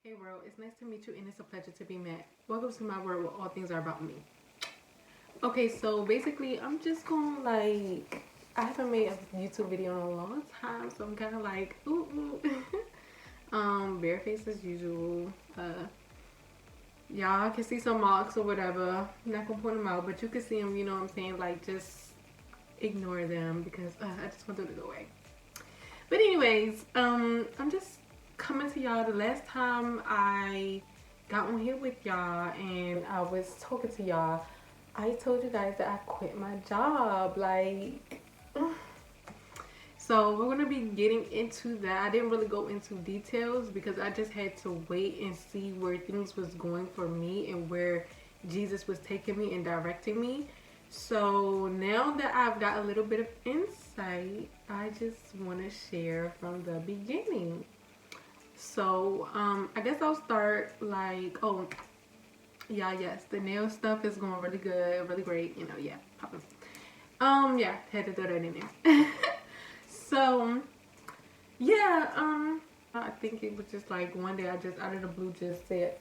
Hey world, it's nice to meet you and it's a pleasure to be met. Welcome to my world where all things are about me. Okay, so basically I'm just gonna I haven't made a YouTube video in a long time, so I'm kinda like ooh. Bareface as usual. Y'all can see some marks or whatever. I'm not gonna point them out, but you can see them, you know what I'm saying? Like just ignore them because I just want them to go away. But anyways, I'm just coming to y'all. The last time I got on here with y'all and I was talking to y'all, I told you guys that I quit my job. So we're gonna be getting into that. I didn't really go into details because I just had to wait and see where things was going for me and where Jesus was taking me and directing me. So now that I've got a little bit of insight, I just want to share from the beginning. So I guess I'll start yes, the nail stuff is going really good, really great, popping. Yeah, had to throw that in there. So I think it was just like one day I just out of the blue just said,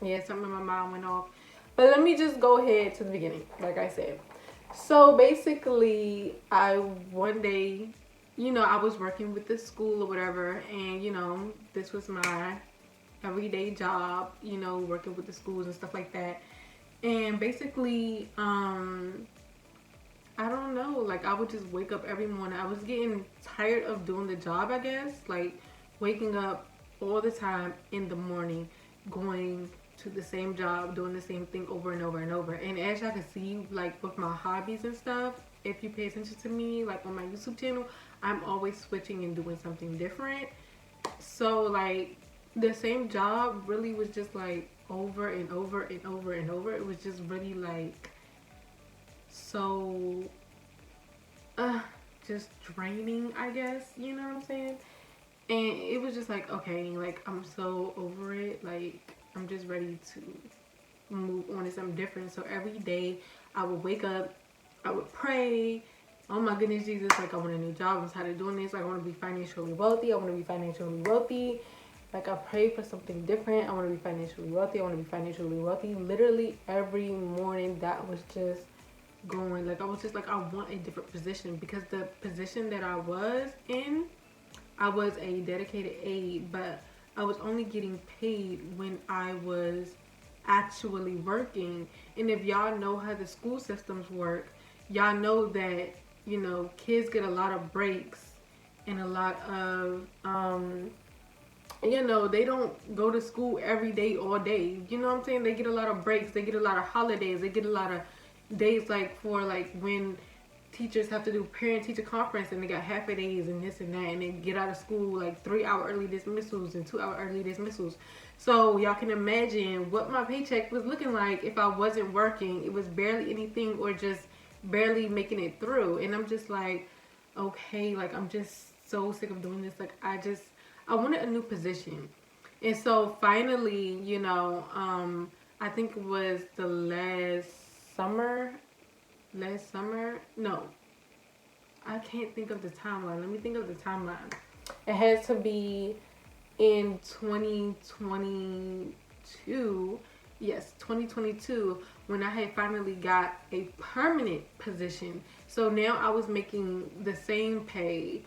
yeah, something in my mind went off. But let me just go ahead to the beginning, like I said. So basically, one day, I was working with the school or whatever, and this was my everyday job, working with the schools and stuff like that. And basically, I don't know, like I would just wake up every morning. I was getting tired of doing the job, I guess, like waking up all the time in the morning, going to the same job, doing the same thing over and over and over. And as y'all can see, like with my hobbies and stuff, if you pay attention to me, like on my YouTube channel, I'm always switching and doing something different. So like the same job really was just like over and over and over and over. It was just really like so just draining, I guess, you know what I'm saying? And it was just like, okay, like I'm so over it, like I'm just ready to move on to something different. So every day I would wake up, I would pray, oh my goodness Jesus, like I want a new job, I'm tired of doing this, like I want to be financially wealthy, I want to be financially wealthy. Like I pray for something different, I want to be financially wealthy, I want to be financially wealthy. Literally every morning that was just going, like I was just like, I want a different position, because the position that I was in, I was a dedicated aide, but I was only getting paid when I was actually working. And if y'all know how the school systems work, y'all know that, kids get a lot of breaks and a lot of, they don't go to school every day, all day. You know what I'm saying? They get a lot of breaks. They get a lot of holidays. They get a lot of days like for like when teachers have to do parent-teacher conference and they got half a days and this and that, and they get out of school like 3-hour early dismissals and 2-hour early dismissals. So y'all can imagine what my paycheck was looking like if I wasn't working. It was barely anything or just barely making it through. And I'm just like, okay, like I'm just so sick of doing this. Like I wanted a new position. And so finally, I think it was the last summer, no, I can't think of the timeline. Let me think of the timeline. It has to be in 2022. Yes, 2022, when I had finally got a permanent position. So now I was making the same pay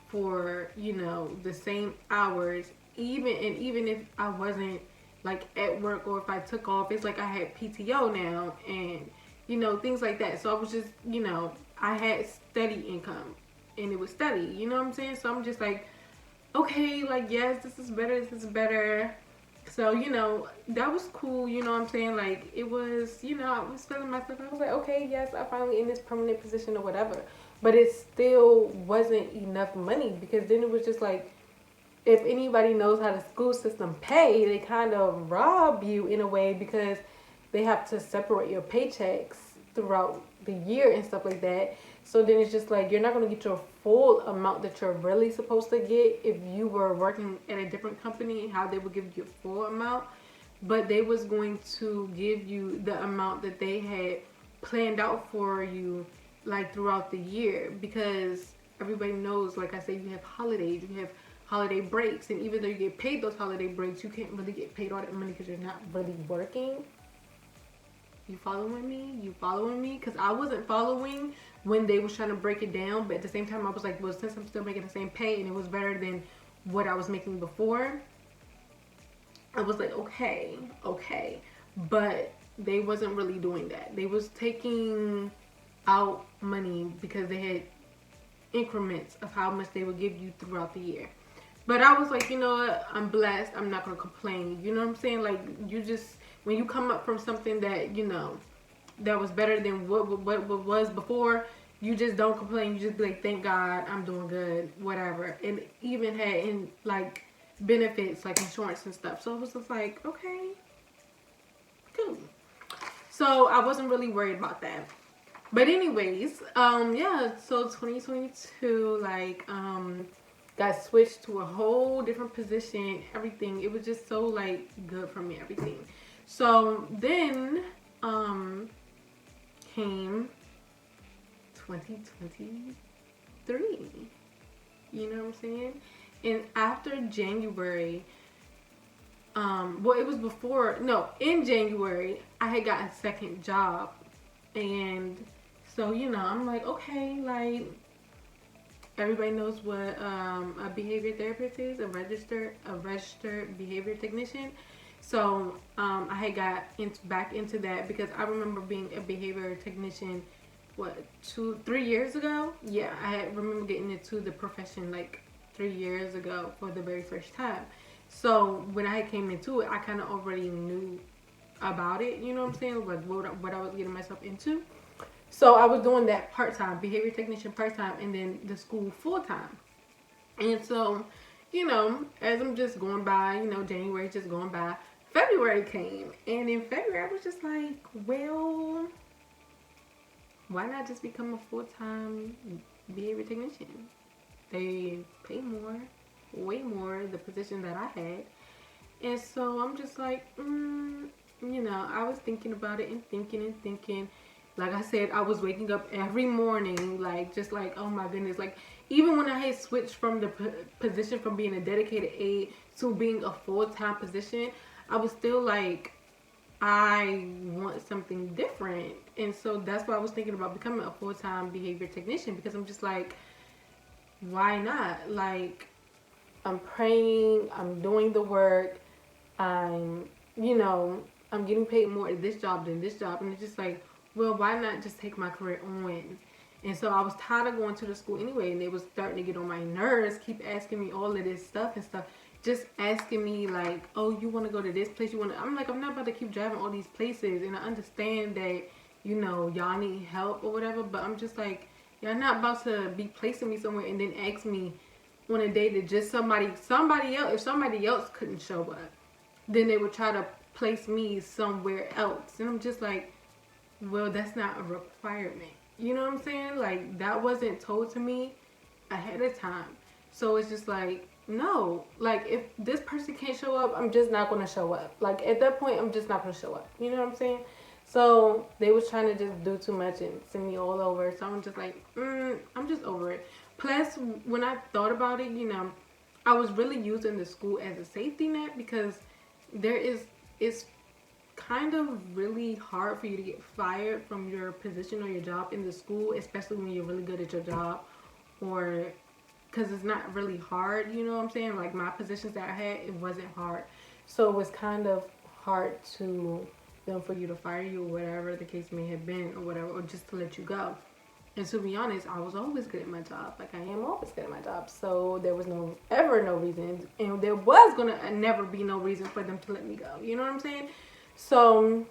for, the same hours, even if I wasn't like at work, or if I took off. It's like I had PTO now, and things like that. So I was just, I had steady income, and it was steady, you know what I'm saying? So I'm just like, okay, like, yes, this is better. So, that was cool, you know what I'm saying? Like, it was, I was feeling myself. I was like, okay, yes, I finally in this permanent position or whatever. But it still wasn't enough money, because then it was just like, if anybody knows how the school system pay, they kind of rob you in a way, because they have to separate your paychecks throughout the year and stuff like that. So then it's just like, you're not going to get your full amount that you're really supposed to get if you were working at a different company, how they would give you a full amount. But they was going to give you the amount that they had planned out for you, like throughout the year, because everybody knows, like I said, you have holidays, you have holiday breaks. And even though you get paid those holiday breaks, you can't really get paid all that money because you're not really working. You following me? You following me? Because I wasn't following when they was trying to break it down. But at the same time, I was like, well, since I'm still making the same pay and it was better than what I was making before, I was like, okay. But they wasn't really doing that. They was taking out money because they had increments of how much they would give you throughout the year. But I was like, you know what? I'm blessed. I'm not going to complain. You know what I'm saying? Like, you just, when you come up from something that, you know, that was better than what was before, you just don't complain. You just be like, thank God, I'm doing good, whatever. And even had in like benefits like insurance and stuff. So it was just like, okay, cool. So I wasn't really worried about that. But anyways, yeah, so 2022, like, got switched to a whole different position, everything. It was just so like good for me, everything. So then came 2023. You know what I'm saying? And after January, well, it was before, no, in January, I had got a second job. And so, you know, I'm like, okay, like, everybody knows what a behavior therapist is, a registered behavior technician. So I had got back into that because I remember being a behavior technician, what, 3 years ago? Yeah, I remember getting into the profession like 3 years ago for the very first time. So when I came into it, I kind of already knew about it, you know what I'm saying, like what I was getting myself into. So I was doing that part-time, behavior technician part-time, and then the school full-time. And so, you know, as I'm just going by, you know, January just going by, February came. And in February, I was just like, well, why not just become a full-time behavior technician? They pay more, way more, the position that I had. And so I'm just like, you know, I was thinking about it and thinking. Like I said, I was waking up every morning, like, just like, oh my goodness. Like, even when I had switched from the position from being a dedicated aide to being a full-time position, I was still like, I want something different. And so that's why I was thinking about becoming a full-time behavior technician, because I'm just like, why not? Like, I'm praying, I'm doing the work, I'm, you know, I'm getting paid more at this job than this job. And it's just like, well, why not just take my career on? And so I was tired of going to the school anyway, and it was starting to get on my nerves, keep asking me all of this stuff and stuff. Just asking me like, oh, you want to go to this place? I'm like, I'm not about to keep driving all these places. And I understand that, you know, y'all need help or whatever, but I'm just like, y'all not about to be placing me somewhere and then ask me on a day that just somebody else, if somebody else couldn't show up, then they would try to place me somewhere else. And I'm just like, well, that's not a requirement. You know what I'm saying? Like, that wasn't told to me ahead of time. So it's just like, no. Like, if this person can't show up, I'm just not going to show up. Like, at that point, I'm just not going to show up. You know what I'm saying? So they was trying to just do too much and send me all over. So I'm just like, I'm just over it. Plus, when I thought about it, you know, I was really using the school as a safety net, because it's kind of really hard for you to get fired from your position or your job in the school, especially when you're really good at your job, or because it's not really hard, you know what I'm saying? Like, my positions that I had, it wasn't hard. So it was kind of hard to them for you to fire you, or whatever the case may have been, or whatever, or just to let you go. And to be honest, I was always good at my job. Like, I am always good at my job. So there was ever no reason, and there was gonna never be no reason for them to let me go. You know what I'm saying? So,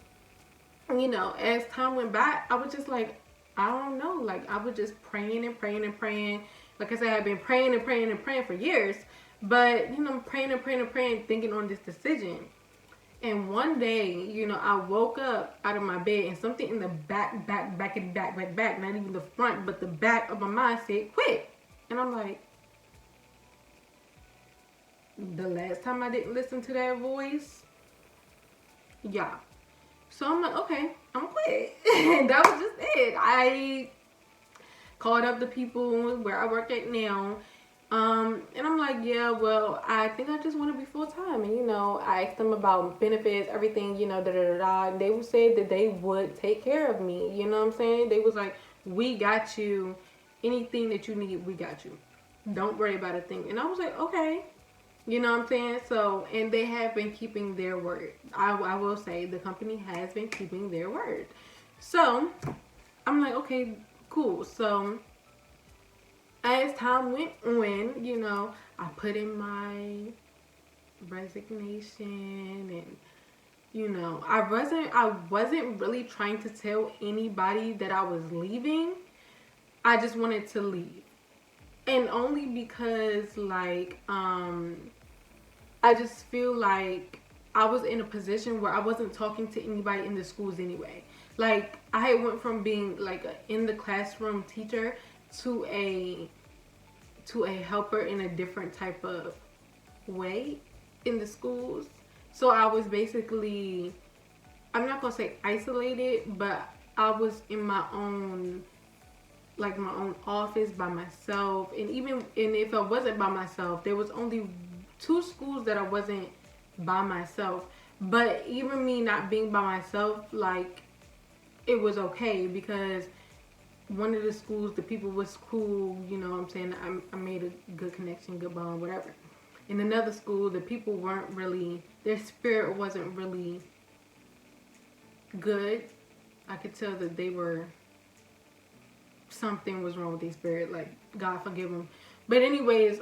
you know, as time went by, I was just like, I don't know. Like, I was just praying and praying and praying. Like I said, I've been praying and praying and praying for years. But, you know, praying and praying and praying, thinking on this decision. And one day, you know, I woke up out of my bed, and something in the back, not even the front, but the back of my mind said, quit. And I'm like, the last time I didn't listen to that voice, yeah. So I'm like, okay, I'm gonna quit. That was just it. I called up the people where I work at now. And I'm like, yeah, well, I think I just want to be full time. And, I asked them about benefits, everything, da da da da. And they would say that they would take care of me. You know what I'm saying? They was like, we got you. Anything that you need, we got you. Don't worry about a thing. And I was like, okay. You know what I'm saying? So, and they have been keeping their word. I will say the company has been keeping their word. So, I'm like, okay, cool. So, as time went on, I put in my resignation, and I wasn't really trying to tell anybody that I was leaving. I just wanted to leave. And only because I just feel like I was in a position where I wasn't talking to anybody in the schools anyway. Like, I had went from being like a in the classroom teacher to a helper in a different type of way in the schools. So I was basically, I'm not gonna say isolated, but I was in my own office by myself. And if I wasn't by myself, there was only 2 schools that I wasn't by myself. But even me not being by myself, like, it was okay, because one of the schools, the people was cool, you know what I'm saying? I made a good connection, good bond, whatever. In another school, the people weren't really, their spirit wasn't really good. I could tell that something was wrong with their spirit, like, God forgive them. But anyways,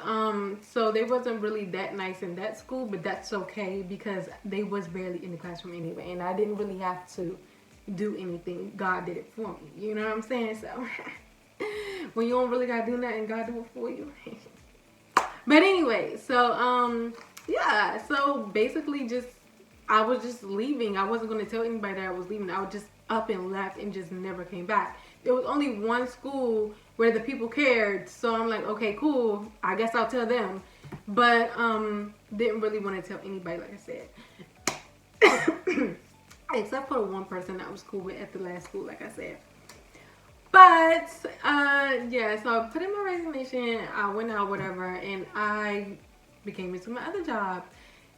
so they wasn't really that nice in that school, but that's okay, because they was barely in the classroom anyway, and I didn't really have to do anything. God did it for me. You know what I'm saying? So when you don't really gotta do nothing, God do it for you. But anyway, so yeah, so basically I was just leaving. I wasn't gonna tell anybody that I was leaving. I was just up and left and just never came back. There was only one school where the people cared, so I'm like, okay, cool, I guess I'll tell them. But didn't really want to tell anybody, like I said. Except for the one person I was cool with at the last school, like I said. But yeah, so I put in my resignation, I went out, whatever, and I became into my other job.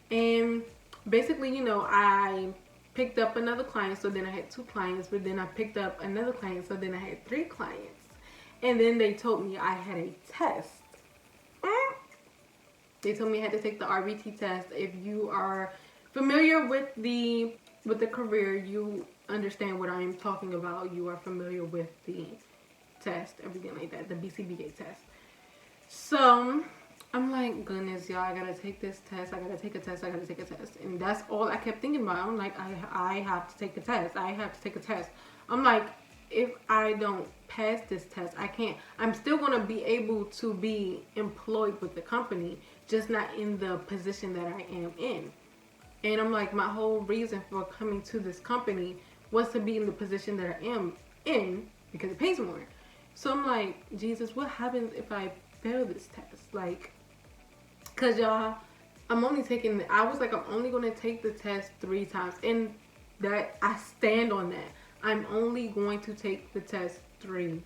And basically, I picked up another client, so then I had 2 clients, but then I picked up another client, so then I had 3 clients. And then they told me I had a test. They told me I had to take the RBT test. If you are familiar with the career, you understand what I am talking about. You are familiar with the test, everything like that, the BCBA test. So I'm like, goodness, y'all, I gotta take this test. I gotta take a test. I gotta take a test. And that's all I kept thinking about. I'm like, I have to take a test. I have to take a test. I'm like, if I don't pass this test, I'm still gonna be able to be employed with the company, just not in the position that I am in. And I'm like, my whole reason for coming to this company was to be in the position that I am in, because it pays more. So I'm like, Jesus, what happens if I fail this test? Like, cause y'all, I was like, I'm only gonna take the test 3 times. And that, I stand on that. I'm only going to take the test 3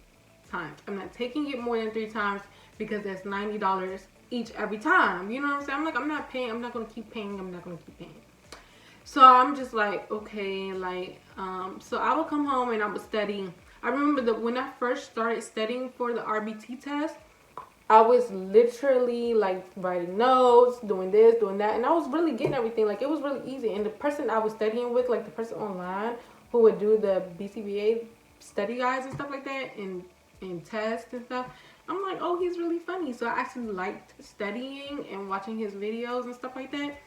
times. I'm not taking it more than 3 times, because that's $90 each every time. You know what I'm saying? I'm like, I'm not gonna keep paying. So I'm just like, okay, like, so I would come home and I would study. I remember that when I first started studying for the RBT test, I was literally like writing notes, doing this, doing that, and I was really getting everything. Like, it was really easy. And the person I was studying with, like the person online who would do the BCBA study guides and stuff like that, and tests and stuff, I'm like, oh, he's really funny. So I actually liked studying and watching his videos and stuff like that.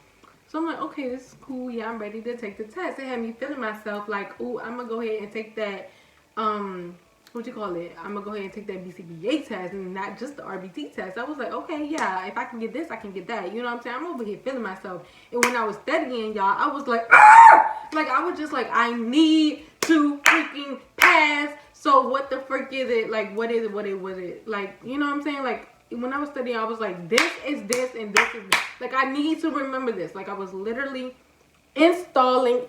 So I'm like, okay, this is cool. Yeah, I'm ready to take the test. It had me feeling myself like, oh, I'm going to go ahead and take that, I'm going to go ahead and take that BCBA test and not just the RBT test. I was like, okay, yeah, if I can get this, I can get that. You know what I'm saying? I'm over here feeling myself. And when I was studying, y'all, I was like, ah! Like, I was just like, I need to freaking pass. So what the frick is it? Like, what is it? Like, you know what I'm saying? Like, when I was studying, I was like, this is this and this is this. Like, I need to remember this. Like, I was literally installing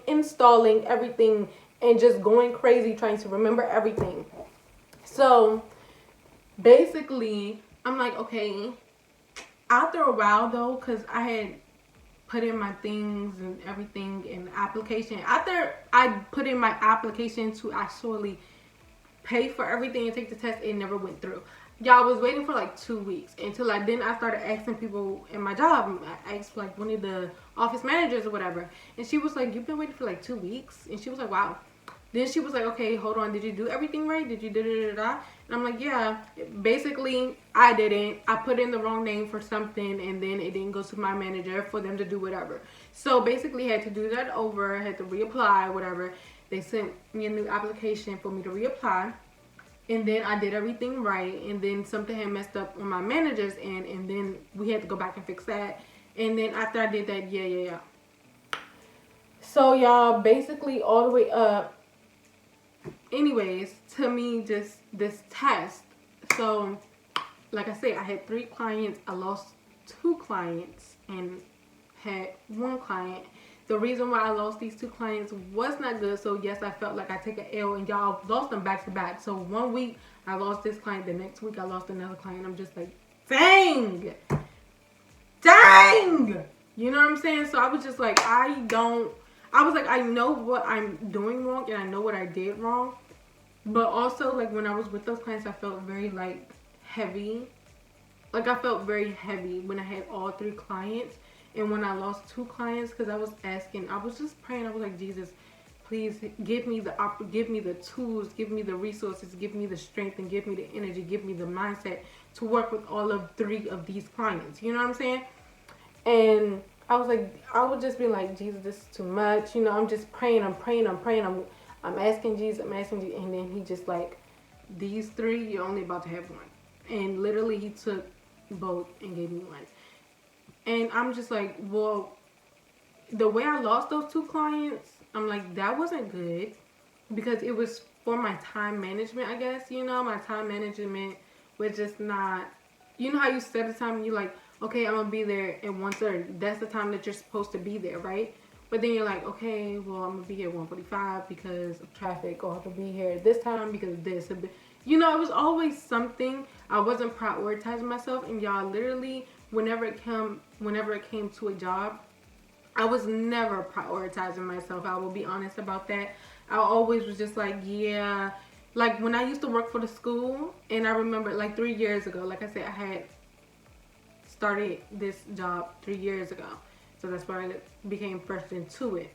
everything and just going crazy trying to remember everything. So basically, I'm like, okay, after a while though, because I had put in my things and everything in the application. After I put in my application to actually pay for everything and take the test, it never went through. Y'all, was waiting for like 2 weeks until I started asking people in my job. I asked like one of the office managers or whatever, and she was like, "You've been waiting for like 2 weeks," and she was like, "Wow." Then she was like, "Okay, hold on. Did you do everything right? Did you da-da-da-da?" And I'm like, "Yeah." Basically, I didn't. I put in the wrong name for something, and then it didn't go to my manager for them to do whatever. So basically, I had to do that over. I had to reapply, whatever. They sent me a new application for me to reapply. And then I did everything right. And then something had messed up on my manager's end. And then we had to go back and fix that. And then after I did that, yeah. So, y'all, basically all the way up. Anyways, to me, just this test. So, like I said, I had 3 clients. I lost 2 clients and had 1 client. The reason why I lost these 2 clients was not good. So yes, I felt like I take an L, and y'all, lost them back to back. So 1 week I lost this client, the next week I lost another client. I'm just like, dang. You know what I'm saying? So I was just like, I know what I'm doing wrong and I know what I did wrong. But also, like, when I was with those clients, I felt very like heavy. Like, I felt very heavy when I had all 3 clients. And when I lost 2 clients, because I was just praying. I was like, Jesus, please give me the tools, give me the resources, give me the strength, and give me the energy, give me the mindset to work with all of 3 of these clients. You know what I'm saying? And I was like, I would just be like, Jesus, this is too much. You know, I'm just praying. I'm asking Jesus, and then he just like, these 3, you're only about to have 1. And literally, he took both and gave me 1. And I'm just like, well, the way I lost those 2 clients, I'm like, that wasn't good, because it was for my time management, I guess. You know, my time management was just not, you know how you set a time and you're like, okay, I'm going to be there at 1:30. That's the time that you're supposed to be there, right? But then you're like, okay, well, I'm going to be here at 1:45 because of traffic, or I have to be here at this time because of this. You know, it was always something. I wasn't prioritizing myself, and y'all, literally, whenever it came to a job, I was never prioritizing myself. I will be honest about that. I always was just like, yeah. Like, when I used to work for the school, and I remember, like, 3 years ago, like I said, I had started this job 3 years ago. So that's why I became first into it.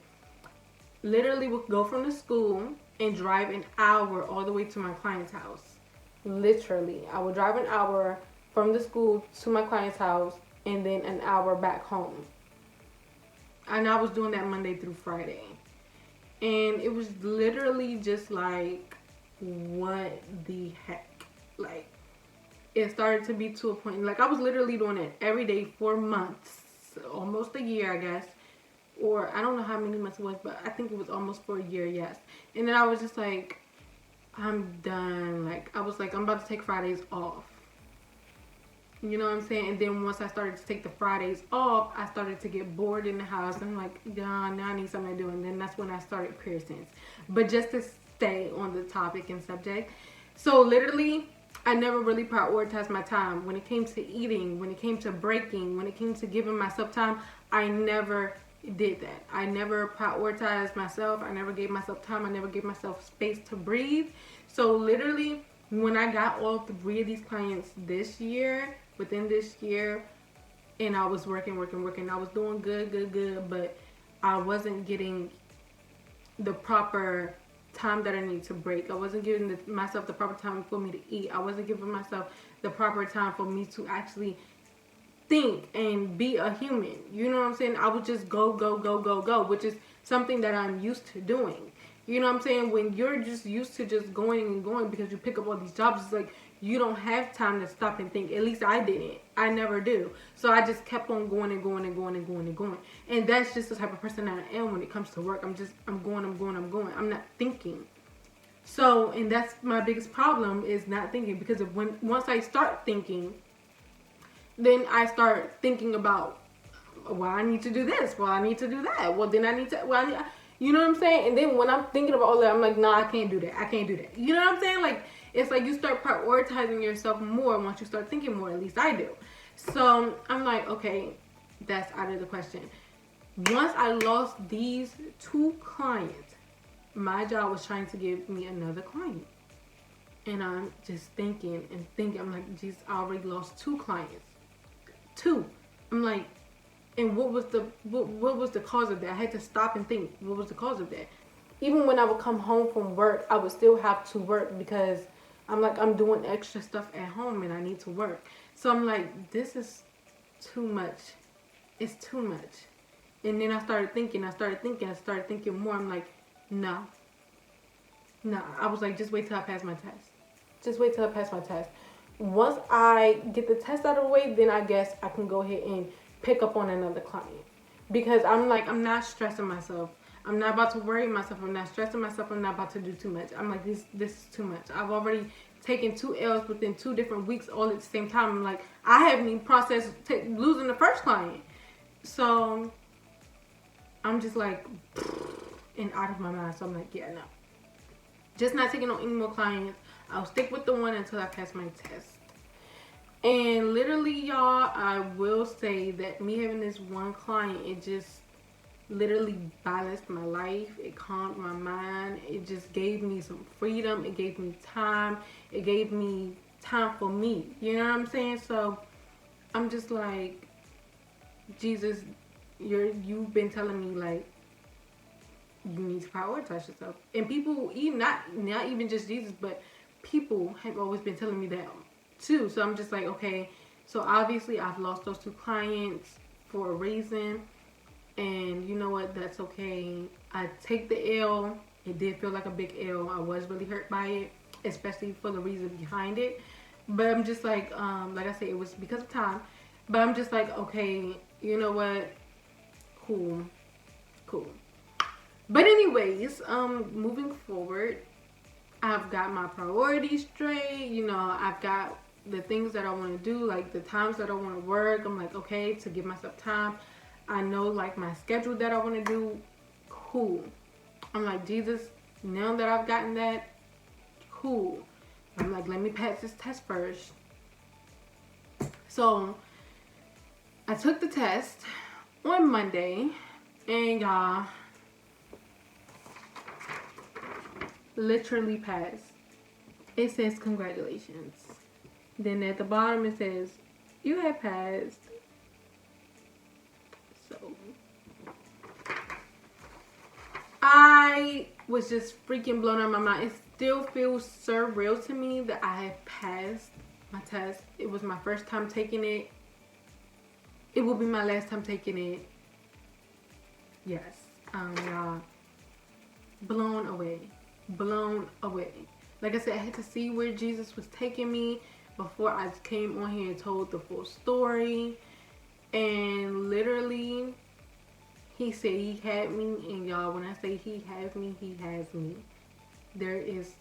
Literally would go from the school and drive an hour all the way to my client's house. Literally. I would drive an hour from the school to my client's house, and then an hour back home. And I was doing that Monday through Friday. And it was literally just like, what the heck? Like, it started to be to a point, like, I was literally doing it every day for months. Almost a year, I guess. Or I don't know how many months it was, but I think it was almost for a year, yes. And then I was just like, I'm done. Like, I was like, I'm about to take Fridays off. You know what I'm saying? And then once I started to take the Fridays off, I started to get bored in the house. I'm like, yeah, now I need something to do. And then that's when I started piercings. But just to stay on the topic and subject. So literally, I never really prioritized my time. When it came to eating, when it came to breaking, when it came to giving myself time, I never did that. I never prioritized myself. I never gave myself time. I never gave myself space to breathe. So literally, when I got all 3 of these clients within this year, and I was working, I was doing good, but I wasn't getting the proper time that I need to break. I wasn't giving myself the proper time for me to eat. I wasn't giving myself the proper time for me to actually think and be a human. You know what I'm saying? I would just go, which is something that I'm used to doing. You know what I'm saying? When you're just used to just going and going because you pick up all these jobs, it's like you don't have time to stop and think. At least I didn't. I never do. So I just kept on going. And that's just the type of person that I am when it comes to work. I'm going. I'm not thinking. So, and that's my biggest problem, is not thinking, because once I start thinking, then I start thinking about, well, I need to do this. Well, I need to do that. Well, then I need to, you know what I'm saying? And then when I'm thinking about all that, I'm like, nah, I can't do that. You know what I'm saying? Like, it's like you start prioritizing yourself more once you start thinking more. At least I do. So I'm like, okay, that's out of the question. Once I lost these 2 clients, my job was trying to give me another client. And I'm just thinking and thinking. I'm like, Jesus, I already lost 2 clients. 2. I'm like, and what was the cause of that? I had to stop and think, what was the cause of that? Even when I would come home from work, I would still have to work because I'm like, I'm doing extra stuff at home and I need to work. So I'm like, this is too much. It's too much. And then I started thinking more. I'm like, no. I was like, just wait till I pass my test. Just wait till I pass my test. Once I get the test out of the way, then I guess I can go ahead and pick up on another client. Because I'm like, I'm not stressing myself. I'm not about to worry myself. I'm not stressing myself. I'm not about to do too much. I'm like, this is too much. I've already taken 2 L's within 2 different weeks all at the same time. I'm like, I haven't even processed losing the first client. So I'm just like, and out of my mind. So I'm like, yeah, no. Just not taking on any more clients. I'll stick with the one until I pass my test. And literally, y'all, I will say that me having this one client, it just literally balanced my life. It calmed my mind. It just gave me some freedom. It gave me time. It gave me time for me. You know what I'm saying? So I'm just like, Jesus, you've been telling me, like, you need to prioritize yourself. And people, even not even just Jesus, but people have always been telling me that too. So I'm just like, okay, so obviously I've lost those 2 clients for a reason. And you know what? That's okay. I take the L. It did feel like a big L. I was really hurt by it, especially for the reason behind it. But I'm just like I said, it was because of time. But I'm just like, okay, you know what? Cool. But anyways, moving forward, I've got my priorities straight. You know, I've got the things that I want to do, like the times that I want to work. I'm like, okay, to give myself time. I know, like, my schedule that I want to do. Cool. I'm like, Jesus, now that I've gotten that, cool. I'm like, let me pass this test first. So I took the test on Monday, and y'all, literally passed. It says congratulations. Then at the bottom it says you have passed. So I was just freaking blown out of my mind. It still feels surreal to me that I have passed my test. It was my first time taking it. It will be my last time taking it. Yes. Y'all, blown away. Like I said, I had to see where Jesus was taking me before I came on here and told the full story. And literally, he said he had me. And y'all, when I say he has me, he has me. There is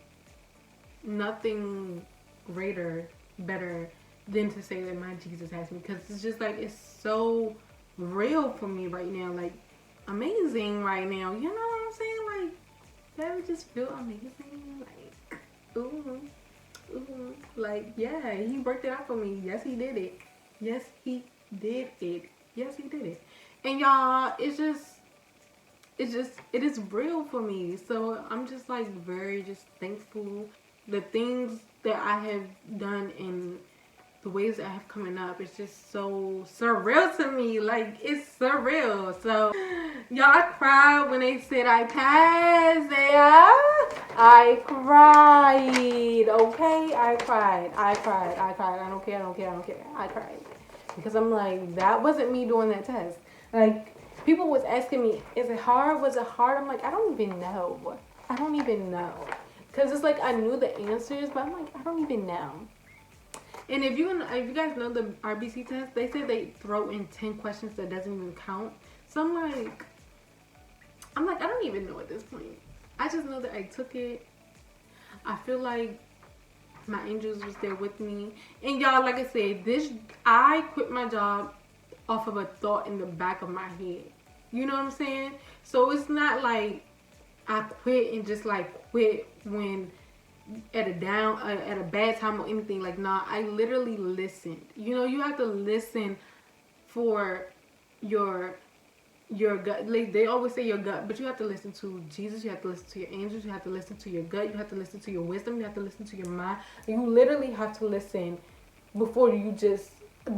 nothing greater, better than to say that my Jesus has me. Because it's just like, it's so real for me right now. Like, amazing right now. You know what I'm saying? Like, that would just feel amazing. Like, ooh. Like, yeah, he worked it out for me. Yes, he did it. And y'all, it is real for me. So I'm just like very just thankful. The things that I have done and the ways that I have coming up, it's just so surreal to me. Like, it's surreal. So y'all, cried when they said I passed. Yeah, I cried. Okay, I cried. I don't care. I cried because I'm like, that wasn't me doing that test. Like, people was asking me, is it hard? Was it hard? I'm like, I don't even know. Because it's like I knew the answers, but I'm like, I don't even know. And if you guys know the RBC test, they say they throw in 10 questions that doesn't even count. So I'm like, I don't even know at this point. I just know that I took it. I feel like my angels was there with me. And y'all, like I said, I quit my job off of a thought in the back of my head. You know what I'm saying? So it's not like I quit and just like quit when at a bad time or anything. Like, nah, I literally listened. You know, you have to listen for your gut. Like, they always say your gut, but you have to listen to Jesus. You have to listen to your angels. You have to listen to your gut. You have to listen to your wisdom. You have to listen to your mind. You literally have to listen before you just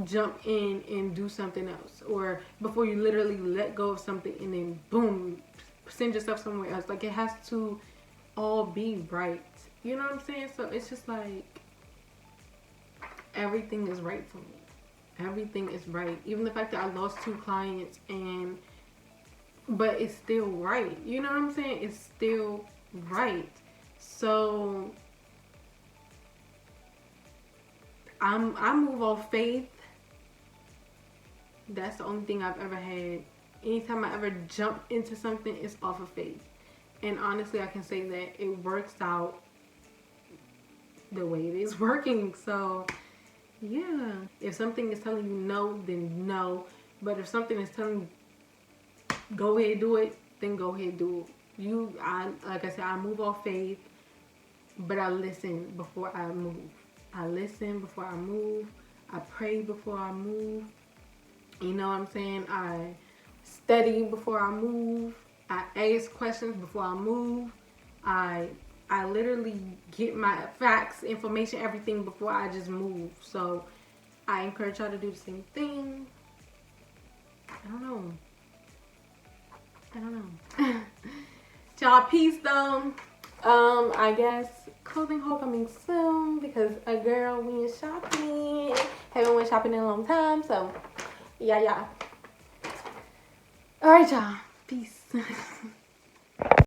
jump in and do something else, or before you literally let go of something and then boom, send yourself somewhere else. Like, it has to all be right. You know what I'm saying? So it's just like everything is right for me. Everything is right. Even the fact that I lost 2 clients, but it's still right. You know what I'm saying? It's still right. So I move off faith. That's the only thing I've ever had. Anytime I ever jump into something, it's off of faith. And honestly, I can say that it works out the way it is working. So yeah, if something is telling you no, then no. But if something is telling you go ahead, do it, then go ahead, do it. Like I said, I move off faith, but I listen before I move. I listen before I move. I pray before I move. You know what I'm saying? I study before I move. I ask questions before I move. I literally get my facts, information, everything before I just move. So I encourage y'all to do the same thing. I don't know. Y'all, peace though. I guess clothing haul coming soon because a girl went shopping. Haven't went shopping in a long time, so yeah. All right, y'all. Peace.